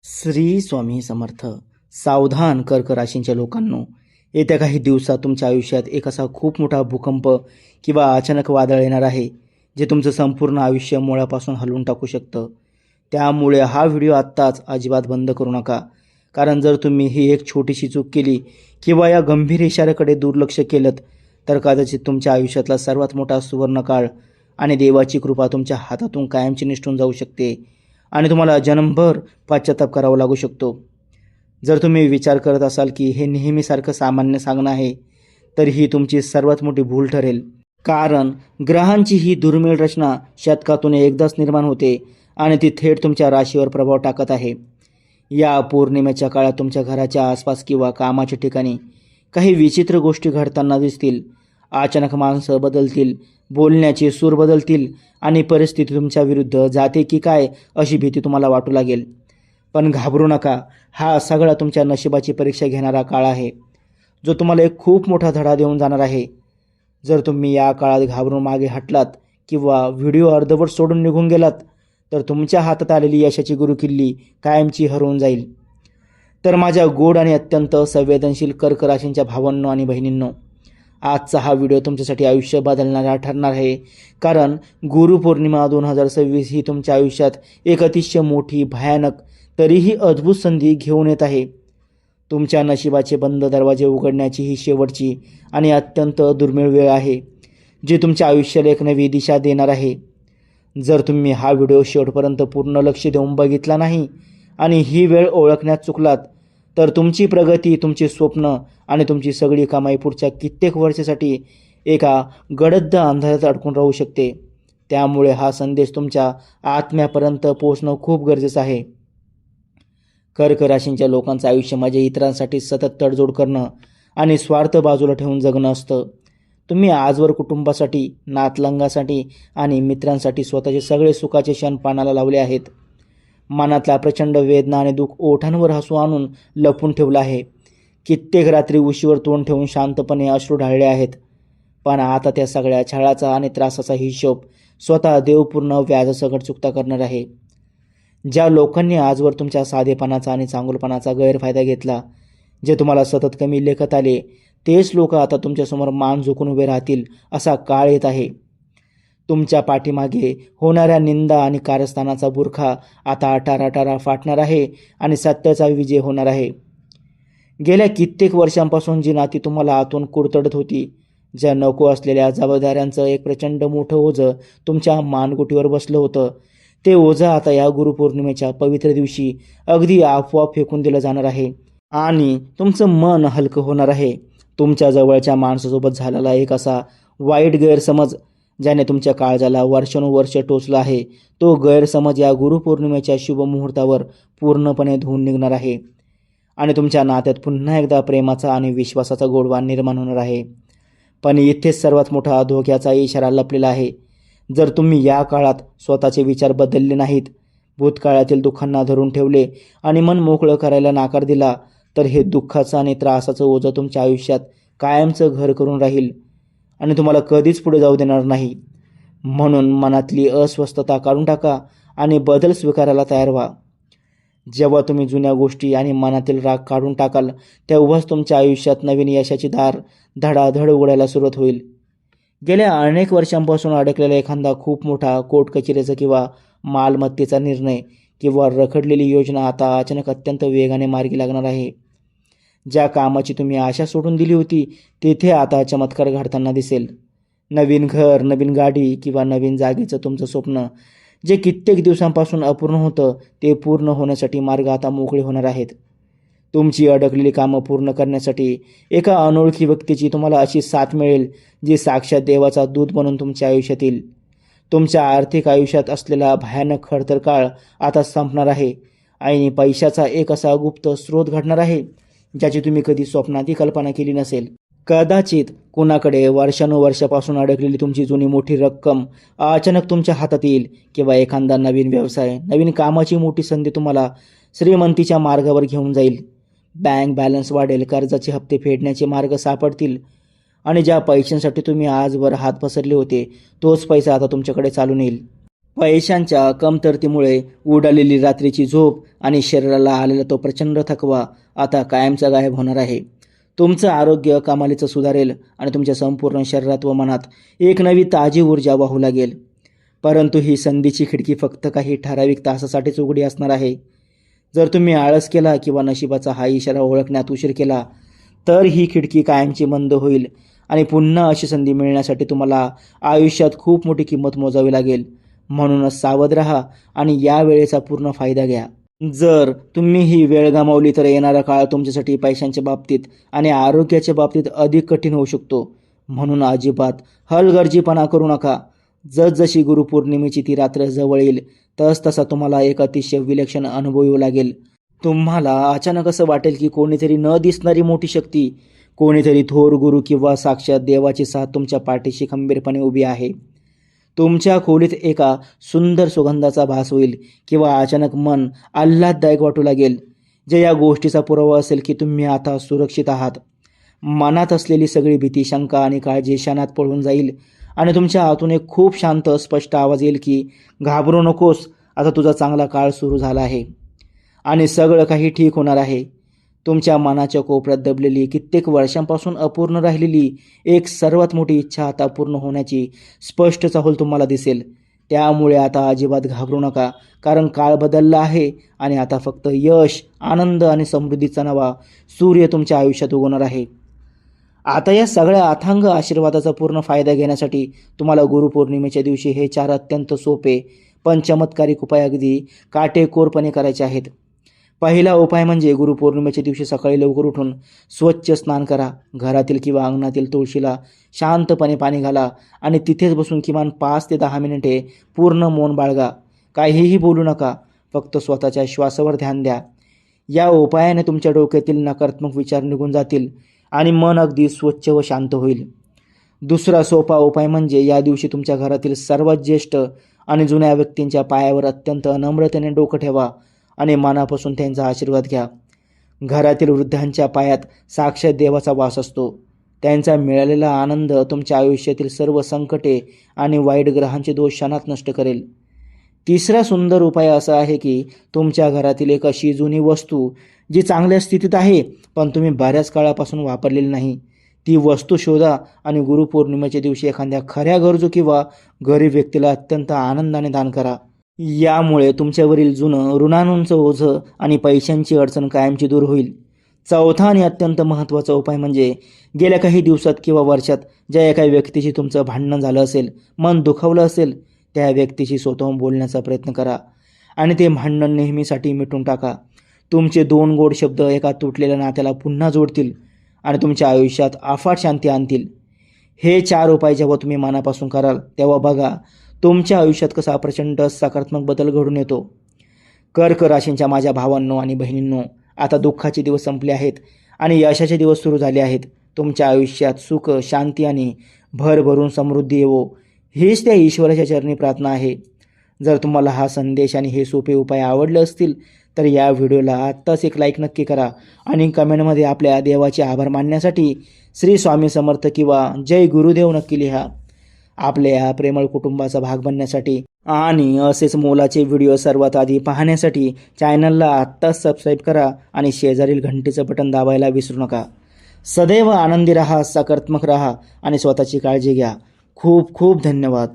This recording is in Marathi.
श्री स्वामी समर्थ. सावधान कर्क राशींच्या लोकांनो, येत्या काही दिवसात तुमच्या आयुष्यात एक असा खूप मोठा भूकंप किंवा अचानक वादळ येणार आहे, जे तुमचं संपूर्ण आयुष्य मुळापासून हलवून टाकू शकतं. त्यामुळे हा व्हिडिओ आत्ताच अजिबात बंद करू नका. कारण जर तुम्ही ही एक छोटीशी चूक केली किंवा या गंभीर इशाऱ्याकडे दुर्लक्ष केलं तर कदाचित तुमच्या आयुष्यातला सर्वात मोठा सुवर्णकाळ आणि देवाची कृपा तुमच्या हातातून कायमची निसटून जाऊ शकते आणि तुम्हाला जन्मभर पश्चाताप करावा लागू शकतो. जर तुम्ही विचार करत असाल की हे नेहमीसारखं सामान्य सांगणं आहे, तर ही तुमची सर्वात मोठी भूल ठरेल. कारण ग्रहांची ही दुर्मिळ रचना शतकातून एकदाच निर्माण होते आणि ती थेट तुमच्या राशीवर प्रभाव टाकत आहे. या पौर्णिमेच्या काळात तुमच्या घराच्या आसपास किंवा कामाच्या ठिकाणी काही विचित्र गोष्टी घडताना दिसतील. अचानक माणसं बदलतील, बोलण्याचे सूर बदलतील आणि परिस्थिती तुमच्या विरुद्ध जाते की काय अशी भीती तुम्हाला वाटू लागेल. पण घाबरू नका, हा सगळा तुमच्या नशिबाची परीक्षा घेणारा काळ आहे, जो तुम्हाला एक खूप मोठा धडा देऊन जाणार आहे. जर तुम्ही या काळात घाबरून मागे हटलात किंवा व्हिडिओ अर्धवट सोडून निघून गेलात, तर तुमच्या हातात आलेली यशाची गुरुकिल्ली कायमची हरवून जाईल. तर माझ्या गोड आणि अत्यंत संवेदनशील कर्क राशींच्या भावांनो आणि बहिणींनो, आजचा हा व्हिडिओ तुमच्यासाठी आयुष्य बदलणारा ठरणार आहे. कारण गुरुपौर्णिमा 2026 ही तुमच्या आयुष्यात एक अतिशय मोठी, भयानक, तरीही अद्भुत संधी घेऊन येत आहे. तुमच्या नशिबाचे बंद दरवाजे उघडण्याची ही शेवटची आणि अत्यंत दुर्मिळ वेळ आहे, जी तुमच्या आयुष्याला एक नवी दिशा देणार आहे. जर तुम्ही हा व्हिडिओ शेवटपर्यंत पूर्ण लक्ष देऊन बघितला नाही आणि ही वेळ ओळखण्यात चुकलात, तर तुमची प्रगती, तुमची स्वप्न आणि तुमची सगळी कमाई पुढच्या कित्येक वर्षासाठी एका गडद अंधारात अडकून राहू शकते. त्यामुळे हा संदेश तुमच्या आत्म्यापर्यंत पोहोचणं खूप गरजेचं आहे. कर्क राशींच्या लोकांचं आयुष्य म्हणजे इतरांसाठी सतत तडजोड करणं आणि स्वार्थ बाजूला ठेवून जगणं असतं. तुम्ही आजवर कुटुंबासाठी, नातलंगासाठी आणि मित्रांसाठी स्वतःचे सगळे सुखाचे क्षण पानाला लावले आहेत. मनातला प्रचंड वेदना आणि दुःख ओठांवर हसू आणून लपून ठेवलं आहे. कित्येक रात्री उशीवर तोंड ठेवून शांतपणे अश्रू ढाळले आहेत. पण आता त्या सगळ्या छळाचा आणि त्रासाचा हिशोब स्वतः देवपूर्ण व्याजासकट चुकता करणार आहे. ज्या लोकांनी आजवर तुमच्या साधेपणाचा आणि चांगुलपणाचा गैरफायदा घेतला, जे तुम्हाला सतत कमी लेखत आले, तेच लोक आता तुमच्यासमोर मान झुकून उभे राहतील असा काळ येत आहे. तुमच्या पाठीमागे होणाऱ्या निंदा आणि कारस्थानाचा बुरखा आता अटाराटारा फाटणार आहे आणि सत्याचा विजय होणार आहे. गेल्या कित्येक वर्षांपासून जी नाती तुम्हाला आतून कुरतडत होती, ज्या नको असलेल्या जबाबदाऱ्यांचं एक प्रचंड मोठं ओझं तुमच्या मानगुटीवर बसलं होतं, ते ओझं आता या गुरुपौर्णिमेच्या पवित्र दिवशी अगदी आपोआप फेकून दिलं जाणार आहे आणि तुमचं मन हलकं होणार आहे. तुमच्या जवळच्या माणसासोबत झालेला एक असा वाईट गैरसमज, ज्याने तुमच्या काळजाला वर्षानुवर्ष टोचलं आहे, तो गैरसमज या गुरुपौर्णिमेच्या शुभ मुहूर्तावर पूर्णपणे धुवून निघणार आहे आणि तुमच्या नात्यात पुन्हा एकदा प्रेमाचा आणि विश्वासाचा गोडवा निर्माण होणार आहे. पण इथेच सर्वात मोठा धोक्याचा इशारा लपलेला आहे. जर तुम्ही या काळात स्वतःचे विचार बदलले नाहीत, भूतकाळातील दुःखांना धरून ठेवले आणि मन मोकळं करायला नाकार दिला, तर हे दुःखाचं आणि त्रासाचं ओझं तुमच्या आयुष्यात कायमचं घर करून राहील आणि तुम्हाला कधीच पुढे जाऊ देणार नाही. म्हणून मनातली अस्वस्थता काढून टाका आणि बदल स्वीकारायला तयार व्हा. जेव्हा तुम्ही जुन्या गोष्टी आणि मनातील राग काढून टाकाल, तेव्हाच तुमच्या आयुष्यात नवीन यशाची दार धडाधड उघडायला सुरुवात होईल. गेल्या अनेक वर्षांपासून अडकलेला एखादा खूप मोठा कोर्ट कचेरीचा किंवा मालमत्तेचा निर्णय किंवा रखडलेली योजना आता अचानक अत्यंत वेगाने मार्गी लागणार आहे. ज्या कामाची तुम्ही आशा सोडून दिली होती, तेथे आता चमत्कार घडताना दिसेल. नवीन घर, नवीन गाडी किंवा नवीन जागेचं तुमचं स्वप्न, जे कित्येक दिवसांपासून अपूर्ण होतं, ते पूर्ण होण्यासाठी मार्ग आता मोकळे होणार आहेत. तुमची अडकलेली कामं पूर्ण करण्यासाठी एका अनोळखी व्यक्तीची तुम्हाला अशी साथ मिळेल, जी साक्षात देवाचा दूत बनून तुमच्या आयुष्यात येईल. तुमच्या आर्थिक आयुष्यात असलेला भयानक खडतर काळ आता संपणार आहे आणि पैशाचा एक असा गुप्त स्रोत घडणार आहे, ज्याची तुम्ही कधी स्वप्नातही कल्पना केली नसेल. कदाचित कुणाकडे वर्षानुवर्षापासून अडकलेली तुमची जुनी मोठी रक्कम अचानक तुमच्या हातात येईल किंवा एखादा नवीन व्यवसाय, नवीन कामाची मोठी संधी तुम्हाला श्रीमंतीच्या मार्गावर घेऊन जाईल. बँक बॅलन्स वाढेल, कर्जाचे हप्ते फेडण्याचे मार्ग सापडतील आणि ज्या पैशांसाठी तुम्ही आजवर हात पसरले होते, तोच पैसा आता तुमच्याकडे चालून येईल. पैशांच्या कमतरतेमुळे उडालेली रात्रीची झोप आणि शरीराला आलेला तो प्रचंड थकवा आता कायमचा गायब होणार आहे. तुमचं आरोग्य कमालीचं सुधारेल आणि तुमच्या संपूर्ण शरीरात व मनात एक नवी ताजी ऊर्जा वाहू लागेल. परंतु ही संधीची खिडकी फक्त काही ठराविक तासासाठीच उघडी असणार आहे. जर तुम्ही आळस केला किंवा नशिबाचा हा इशारा ओळखण्यात उशीर केला तर ही खिडकी कायमची बंद होईल आणि पुन्हा अशी संधी मिळण्यासाठी तुम्हाला आयुष्यात खूप मोठी किंमत मोजावी लागेल. म्हणूनच सावध राहा आणि या वेळेचा पूर्ण फायदा घ्या. जर तुम्ही ही वेळ गमावली तर येणारा काळ तुमच्यासाठी पैशांच्या बाबतीत आणि आरोग्याच्या बाबतीत अधिक कठीण होऊ शकतो. म्हणून अजिबात हलगर्जीपणा करू नका. जसजशी गुरुपौर्णिमेची ती रात्र जवळ येईल तसा तुम्हाला एक अतिशय विलक्षण अनुभव येऊ लागेल. तुम्हाला अचानक असं वाटेल की कोणीतरी न दिसणारी मोठी शक्ती, कोणीतरी थोर गुरु किंवा साक्षात देवाची साथ तुमच्या पाठीशी खंबीरपणे उभी आहे. तुमच्या खोलीत एका सुंदर सुगंधाचा भास होईल किंवा अचानक मन आल्हाददायक वाटू लागेल, जे या गोष्टीचा पुरावा असेल की तुम्ही आता सुरक्षित आहात. मनात असलेली सगळी भीती, शंका आणि काळजी क्षणात पळून जाईल आणि तुमच्या आतून एक खूप शांत स्पष्ट आवाज येईल की घाबरू नकोस, आता तुझा चांगला काळ सुरू झाला आहे आणि सगळं काही ठीक होणार आहे. तुमच्या मनाच्या कोपऱ्यात दबलेली कित्येक वर्षांपासून अपूर्ण राहिलेली एक सर्वात मोठी इच्छा आता पूर्ण होण्याची स्पष्ट चाहूल तुम्हाला दिसेल. त्यामुळे आता अजिबात घाबरू नका, कारण काळ बदलला आहे आणि आता फक्त यश, आनंद आणि समृद्धीचा नवा सूर्य तुमच्या आयुष्यात उगवणार आहे. आता या सगळ्या अथांग आशीर्वादाचा पूर्ण फायदा घेण्यासाठी तुम्हाला गुरुपौर्णिमेच्या दिवशी हे 4 अत्यंत सोपे पण चमत्कारिक उपाय अगदी काटेकोरपणे करायचे आहेत. पहिला उपाय म्हणजे गुरुपौर्णिमेच्या दिवशी सकाळी लवकर उठून स्वच्छ स्नान करा. घरातील किंवा अंगणातील तुळशीला शांतपणे पाणी घाला आणि तिथेच बसून किमान 5 ते 10 मिनिटे पूर्ण मौन बाळगा. काहीही बोलू नका, फक्त स्वतःच्या श्वासावर ध्यान द्या. या उपायाने तुमच्या डोक्यातील नकारात्मक विचार निघून जातील आणि मन अगदी स्वच्छ व शांत होईल. दुसरा सोपा उपाय म्हणजे या दिवशी तुमच्या घरातील सर्वात ज्येष्ठ आणि जुन्या व्यक्तींच्या पायावर अत्यंत नम्रतेने डोकं ठेवा आणि मनापासून त्यांचा आशीर्वाद घ्या. घरातील वृद्धांच्या पायात साक्षात देवाचा वास असतो. त्यांचा मिळालेला आनंद तुमच्या आयुष्यातील सर्व संकटे आणि वाईट ग्रहांचे दोष क्षणात नष्ट करेल. तिसरा सुंदर उपाय असा आहे की तुमच्या घरातील एक अशी जुनी वस्तू जी चांगल्या स्थितीत आहे पण तुम्ही बऱ्याच काळापासून वापरलेली नाही, ती वस्तू शोधा आणि गुरुपौर्णिमेच्या दिवशी एखाद्या खऱ्या गरजू किंवा गरीब व्यक्तीला अत्यंत आनंदाने दान करा. यामुळे तुमच्यावरील जुनं ऋणांचं ओझं आणि पैशांची अडचण कायमची दूर होईल. चौथा आणि अत्यंत महत्त्वाचा उपाय म्हणजे गेल्या काही दिवसात किंवा वर्षात ज्या एका व्यक्तीशी तुमचं भांडण झालं असेल, मन दुखावलं असेल, त्या व्यक्तीशी स्वतःहून बोलण्याचा प्रयत्न करा आणि ते भांडण नेहमीसाठी मिटून टाका. तुमचे 2 गोड शब्द एका तुटलेल्या नात्याला पुन्हा जोडतील आणि तुमच्या आयुष्यात अफाट शांती आणतील. हे 4 उपाय जेव्हा तुम्ही मनापासून कराल तेव्हा बघा तुमच्या आयुष्यात कसा प्रचंड सकारात्मक बदल घडून येतो. कर्क राशींच्या माझ्या भावांनो आणि बहिणींनो, आता दुःखाचे दिवस संपले आहेत आणि यशाचे दिवस सुरू झाले आहेत. तुमच्या आयुष्यात सुख, शांती आणि भरभरून समृद्धी येवो, हीच त्या ईश्वराच्या चरणी प्रार्थना आहे. जर तुम्हाला हा संदेश आणि हे सोपे उपाय आवडले असतील तर या व्हिडिओला आत्ताच एक लाईक नक्की करा आणि कमेंटमध्ये आपल्या देवाचे आभार मानण्यासाठी श्री स्वामी समर्थ किंवा जय गुरुदेव नक्की लिहा. आपल्या या प्रेमळ कुटुंबाचा भाग बनण्यासाठी आणि असेच मोलाचे व्हिडिओ सर्वात आधी पाहण्यासाठी चॅनलला आत्ताच सबस्क्राईब करा आणि शेजारील घंटीचं बटन दाबायला विसरू नका. सदैव आनंदी राहा, सकारात्मक राहा आणि स्वतःची काळजी घ्या. खूप खूप धन्यवाद.